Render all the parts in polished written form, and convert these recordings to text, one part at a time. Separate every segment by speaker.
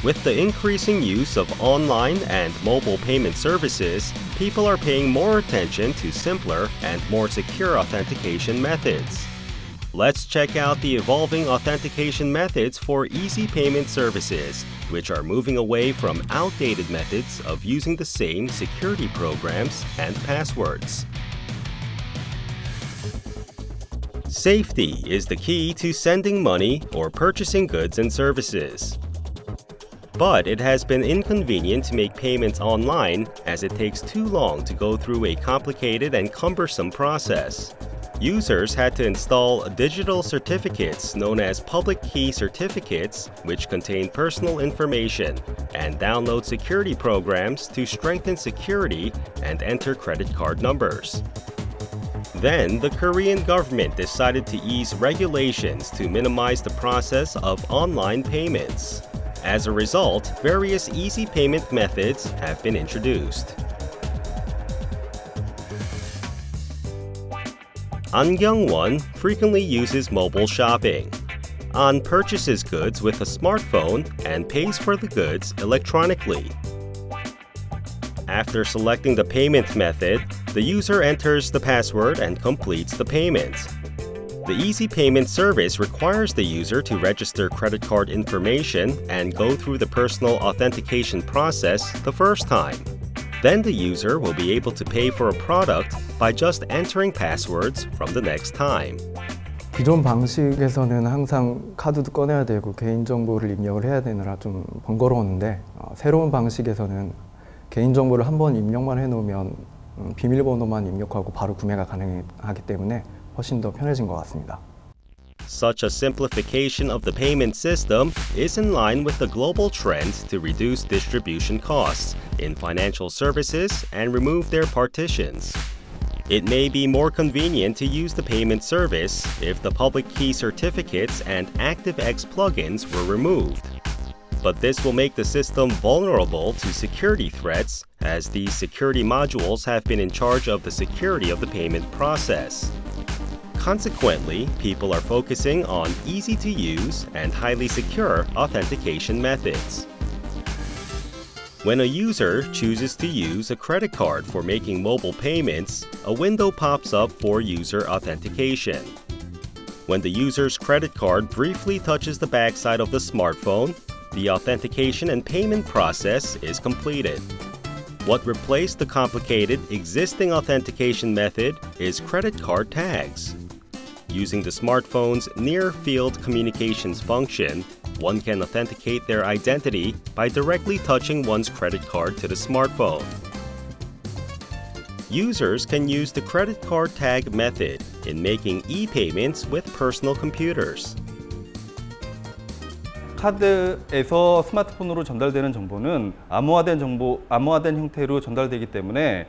Speaker 1: With the increasing use of online and mobile payment services, people are paying more attention to simpler and more secure authentication methods. Let's check out the evolving authentication methods for easy payment services, which are moving away from outdated methods of using the same security programs and passwords. Safety is the key to sending money or purchasing goods and services. But it has been inconvenient to make payments online as it takes too long to go through a complicated and cumbersome process. Users had to install digital certificates known as public key certificates, which contain personal information, and download security programs to strengthen security and enter credit card numbers. Then, the Korean government decided to ease regulations to minimize the process of online payments. As a result, various easy payment methods have been introduced. An Kyung-won frequently uses mobile shopping. An purchases goods with a smartphone and pays for the goods electronically. After selecting the payment method, the user enters the password and completes the payment. The easy payment service requires the user to register credit card information and go through the personal authentication process the first time. Then the user will be able to pay for a product by just entering passwords from the next time.
Speaker 2: 기존 방식에서는 항상 카드도 꺼내야 되고 개인정보를 입력을 해야 되느라 좀 번거로웠는데 새로운 방식에서는 개인정보를 한번 입력만 해놓으면 비밀번호만 입력하고 바로 구매가 가능하기 때문에 훨씬 더 편해진 것 같습니다.
Speaker 1: Such a simplification of the payment system is in line with the global trend to reduce distribution costs in financial services and remove their partitions. It may be more convenient to use the payment service if the public key certificates and ActiveX plugins were removed. But this will make the system vulnerable to security threats, as these security modules have been in charge of the security of the payment process. Consequently, people are focusing on easy-to-use and highly secure authentication methods. When a user chooses to use a credit card for making mobile payments, a window pops up for user authentication. When the user's credit card briefly touches the backside of the smartphone, the authentication and payment process is completed. What replaced the complicated existing authentication method is credit card tags. Using the smartphone's near-field communications function, one can authenticate their identity by directly touching one's credit card to the smartphone. Users can use the credit card tag method in making e-payments with personal computers.
Speaker 3: 카드에서 스마트폰으로 전달되는 정보는 암호화된 형태로 전달되기 때문에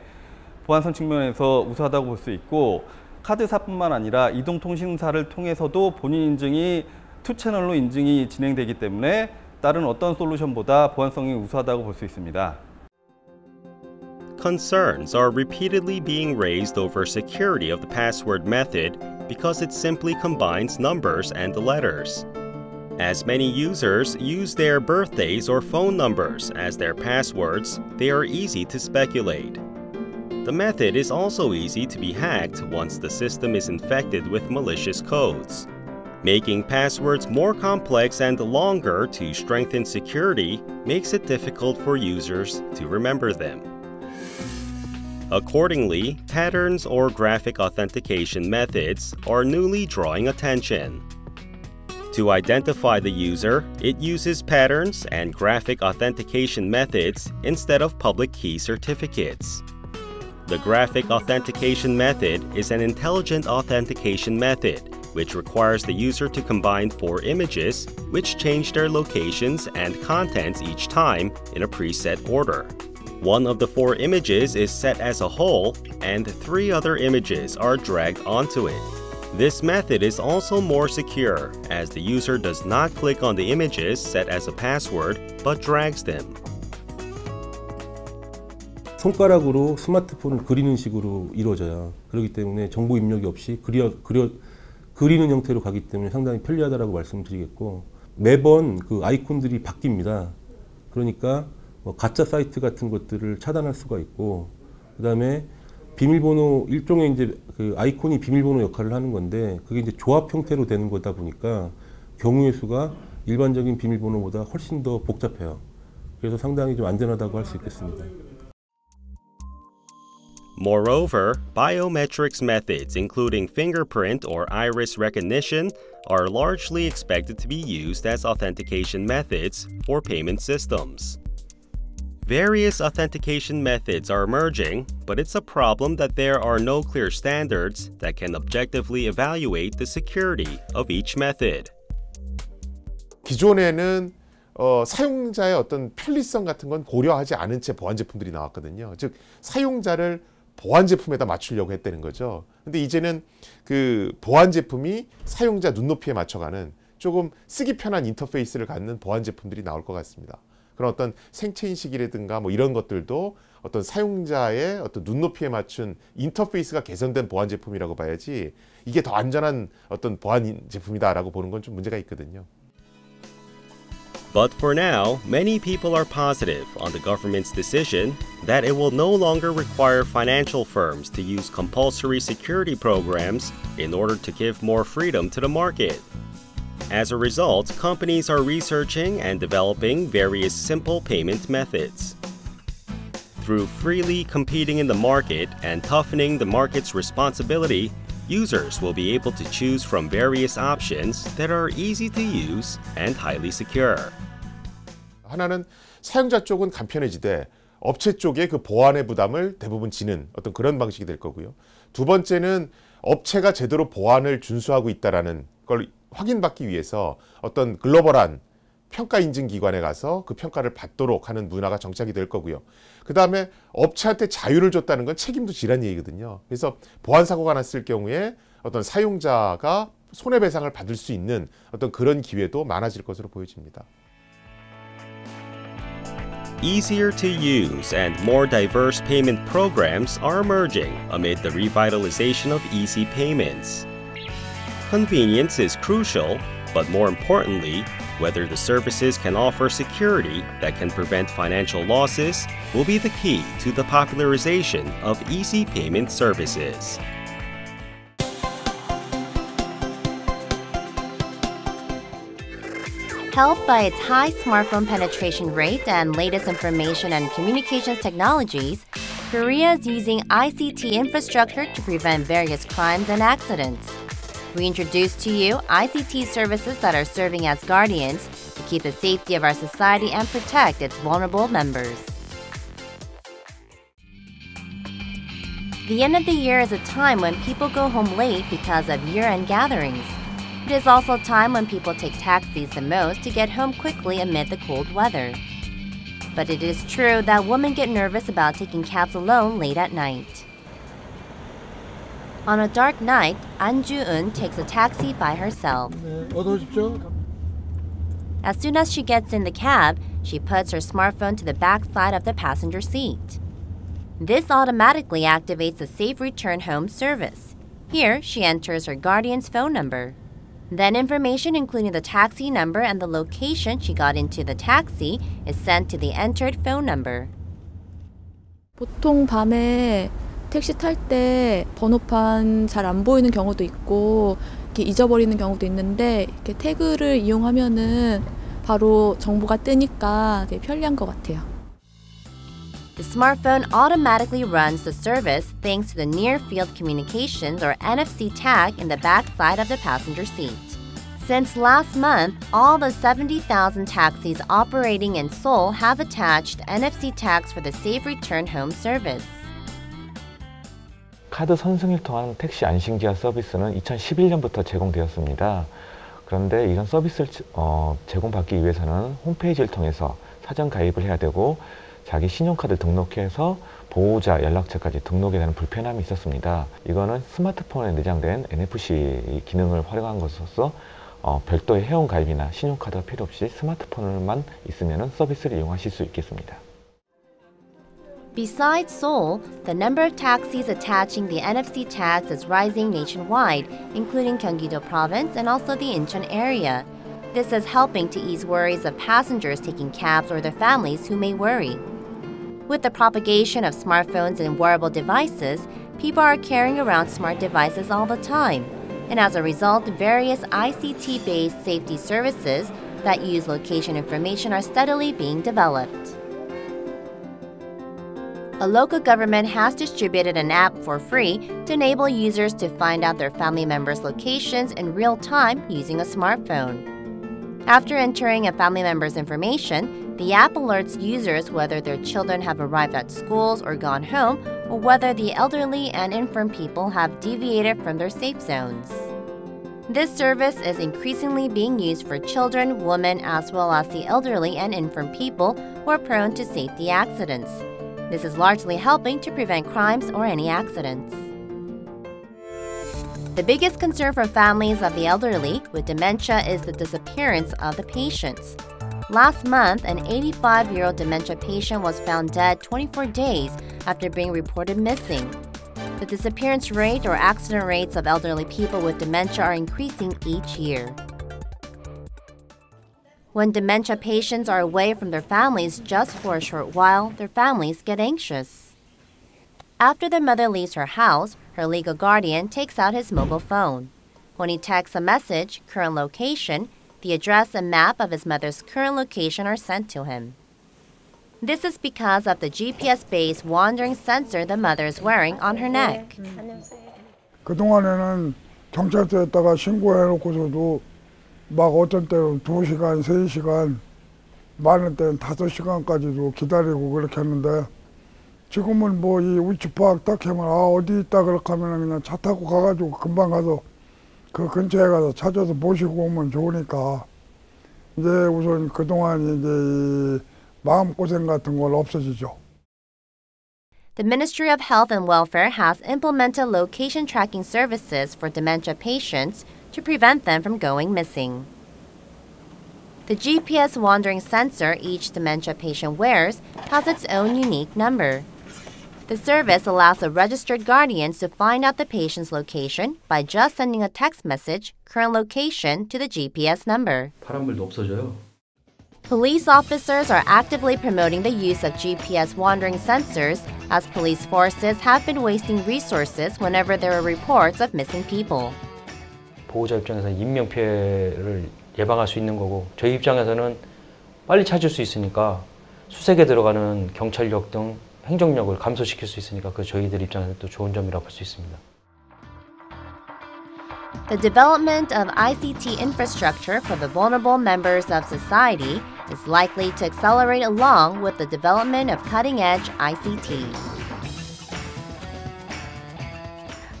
Speaker 3: 보안성 측면에서 우수하다고 볼 수 있고, 카드사뿐만 아니라 이동통신사를 통해서도 본인 인증이 투채널로 인증이 진행되기 때문에 다른 어떤 솔루션보다 보안성이 우수하다고 볼 수 있습니다.
Speaker 1: Concerns are repeatedly being raised over security of the password method because it simply combines numbers and letters. As many users use their birthdays or phone numbers as their passwords, they are easy to speculate. The method is also easy to be hacked once the system is infected with malicious codes. Making passwords more complex and longer to strengthen security makes it difficult for users to remember them. Accordingly, patterns or graphic authentication methods are newly drawing attention. To identify the user, it uses patterns and graphic authentication methods instead of public key certificates. The graphic authentication method is an intelligent authentication method, which requires the user to combine 4 images, which change their locations and contents each time in a preset order. One of the 4 images is set as a whole, and 3 other images are dragged onto it. This method is also more secure, as the user does not click on the images set as a password, but drags them.
Speaker 4: 손가락으로 스마트폰을 그리는 식으로 이루어져요. 그렇기 때문에 정보 입력이 없이 그리는 형태로 가기 때문에 상당히 편리하다고 말씀드리겠고, 매번 그 아이콘들이 바뀝니다. 그러니까 가짜 사이트 같은 것들을 차단할 수가 있고, 그다음에 비밀번호 일종의 이제 그 아이콘이 비밀번호 역할을 하는 건데 그게 이제 조합 형태로 되는 거다 보니까 경우의 수가 일반적인 비밀번호보다 훨씬 더 복잡해요. 그래서 상당히 좀 안전하다고 할 수 있겠습니다.
Speaker 1: Moreover, biometrics methods including fingerprint or iris recognition are largely expected to be used as authentication methods for payment systems. Various authentication methods are emerging, but it's a problem that there are no clear standards that can objectively evaluate the security of each method.
Speaker 5: 기존에는 사용자의 어떤 편리성 같은 건 고려하지 않은 채 보안 제품들이 나왔거든요. 즉 사용자를 보안 제품에다 맞추려고 했다는 거죠. 근데 이제는 그 보안 제품이 사용자 눈높이에 맞춰가는 조금 쓰기 편한 인터페이스를 갖는 보안 제품들이 나올 것 같습니다. 그런 어떤 생체 인식이라든가 뭐 이런 것들도 어떤 사용자의 어떤 눈높이에 맞춘 인터페이스가 개선된 보안 제품이라고 봐야지 이게 더 안전한 어떤 보안 제품이다라고 보는 건 좀 문제가 있거든요.
Speaker 1: But for now, many people are positive on the government's decision that it will no longer require financial firms to use compulsory security programs in order to give more freedom to the market. As a result, companies are researching and developing various simple payment methods. Through freely competing in the market and toughening the market's responsibility, users will be able to choose from various options that are easy to use and highly secure.
Speaker 5: 하나는 사용자 쪽은 간편해지되 업체 쪽에 그 보안의 부담을 대부분 지는 어떤 그런 방식이 될 거고요. 두 번째는 업체가 제대로 보안을 준수하고 있다라는 걸 확인받기 위해서 어떤 글로벌한 평가 인증 기관에 가서 그 평가를 받도록 하는 문화가 정착이 될 거고요. 그 다음에 업체한테 자유를 줬다는 건 책임도 지란 얘기거든요. 그래서 보안 사고가 났을 경우에 어떤 사용자가 손해배상을 받을 수 있는 어떤 그런 기회도 많아질 것으로 보여집니다.
Speaker 1: Easier to use and more diverse payment programs are emerging amid the revitalization of easy payments. Convenience is crucial, but more importantly, whether the services can offer security that can prevent financial losses will be the key to the popularization of easy payment services.
Speaker 6: Helped by its high smartphone penetration rate and latest information and communications technologies, Korea is using ICT infrastructure to prevent various crimes and accidents. We introduce to you ICT services that are serving as guardians to keep the safety of our society and protect its vulnerable members. The end of the year is a time when people go home late because of year-end gatherings. It is also a time when people take taxis the most to get home quickly amid the cold weather. But it is true that women get nervous about taking cabs alone late at night. On a dark night, An Ju-eun takes a taxi by herself. As soon as she gets in the cab, she puts her smartphone to the back side of the passenger seat. This automatically activates the Safe Return Home service. Here, she enters her guardian's phone number. Then information including the taxi number and the location she got into the taxi is sent to the entered phone number.
Speaker 7: 보통 밤에 택시 탈 때 번호판 잘 안 보이는 경우도 있고 이렇게 잊어버리는 경우도 있는데 이렇게 태그를 이용하면은 바로 정보가 뜨니까 되게 편리한 것 같아요.
Speaker 6: The smartphone automatically runs the service thanks to the near-field communications or NFC tag in the back side of the passenger seat. Since last month, all the 70,000 taxis operating in Seoul have attached NFC tags for the Safe Return Home service.
Speaker 8: 카드 선승을 통한 택시 안심기한 서비스는 2011년부터 제공되었습니다. 그런데 이런 서비스를 제공받기 위해서는 홈페이지를 통해서 사전 가입을 해야 되고 자기 신용카드 등록해서 보호자 연락처까지 등록해야 되는 불편함이 있었습니다. 이거는 스마트폰에 내장된 NFC 기능을 활용한 것으로서 별도의 회원 가입이나 신용카드가 필요 없이 스마트폰만 있으면 서비스를 이용하실 수 있겠습니다.
Speaker 6: Besides Seoul, the number of taxis attaching the NFC tags is rising nationwide, including Gyeonggi-do province and also the Incheon area. This is helping to ease worries of passengers taking cabs or their families who may worry. With the propagation of smartphones and wearable devices, people are carrying around smart devices all the time. And as a result, various ICT-based safety services that use location information are steadily being developed. A local government has distributed an app for free to enable users to find out their family members' locations in real time using a smartphone. After entering a family member's information, the app alerts users whether their children have arrived at schools or gone home, or whether the elderly and infirm people have deviated from their safe zones. This service is increasingly being used for children, women, as well as the elderly and infirm people who are prone to safety accidents. This is largely helping to prevent crimes or any accidents. The biggest concern for families of the elderly with dementia is the disappearance of the patients. Last month, an 85-year-old dementia patient was found dead 24 days after being reported missing. The disappearance rate or accident rates of elderly people with dementia are increasing each year. When dementia patients are away from their families just for a short while, their families get anxious. After the mother leaves her house, her legal guardian takes out his mobile phone. When he texts a message, current location, the address and map of his mother's current location are sent to him. This is because of the GPS-based wandering sensor the mother is wearing on her neck.
Speaker 9: 그동안에는 경찰서에다가 신고해놓고서도 막 어떤 때는 2시간, 3시간, 많은 때는 5시간까지도 기다리고 그렇게 했는데 지금은 뭐 이 위치 파악 딱 하면 어디 있다 그렇게 하면 그냥 차 타고 가가지고 금방 가서 그 근처에 가서 찾아서 모시고 오면 좋으니까 이제 우선 그동안 이제 마음고생 같은 건 없어지죠.
Speaker 6: The Ministry of Health and Welfare has implemented location tracking services for dementia patients to prevent them from going missing. The GPS wandering sensor each dementia patient wears has its own unique number. The service allows the registered guardians to find out the patient's location by just sending a text message, current location, to the GPS number.
Speaker 10: 파란불도 없어져요.
Speaker 6: Police officers are actively promoting the use of GPS wandering sensors as police forces have been wasting resources whenever there are reports of missing people.
Speaker 10: 보호자 입장에서 인명피해를 예방할 수 있는 거고 저희 입장에서는 빨리 찾을 수 있으니까 수색에 들어가는 경찰력 등 행정력을 감소시킬 수 있으니까 그 저희들 입장에서 또 좋은 점이라고 볼 수 있습니다.
Speaker 6: The development of ICT infrastructure for the vulnerable members of society is likely to accelerate along with the development of cutting-edge ICT.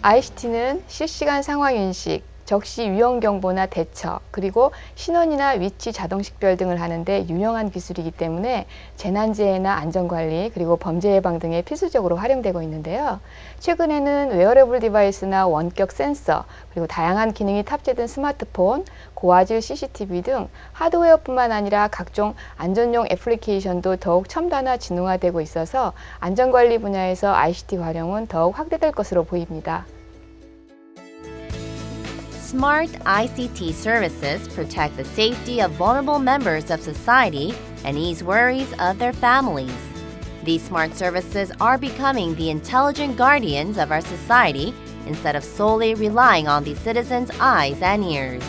Speaker 11: ICT는 실시간 상황 인식, 적시 위험 경보나 대처, 그리고 신원이나 위치 자동 식별 등을 하는데 유용한 기술이기 때문에 재난재해나 안전관리, 그리고 범죄 예방 등에 필수적으로 활용되고 있는데요. 최근에는 웨어러블 디바이스나 원격 센서, 그리고 다양한 기능이 탑재된 스마트폰, 고화질 CCTV 등 하드웨어뿐만 아니라 각종 안전용 애플리케이션도 더욱 첨단화 진흥화되고 있어서 안전관리 분야에서 ICT 활용은 더욱 확대될 것으로 보입니다.
Speaker 6: Smart ICT services protect the safety of vulnerable members of society and ease worries of their families. These smart services are becoming the intelligent guardians of our society instead of solely relying on the citizens' eyes and ears.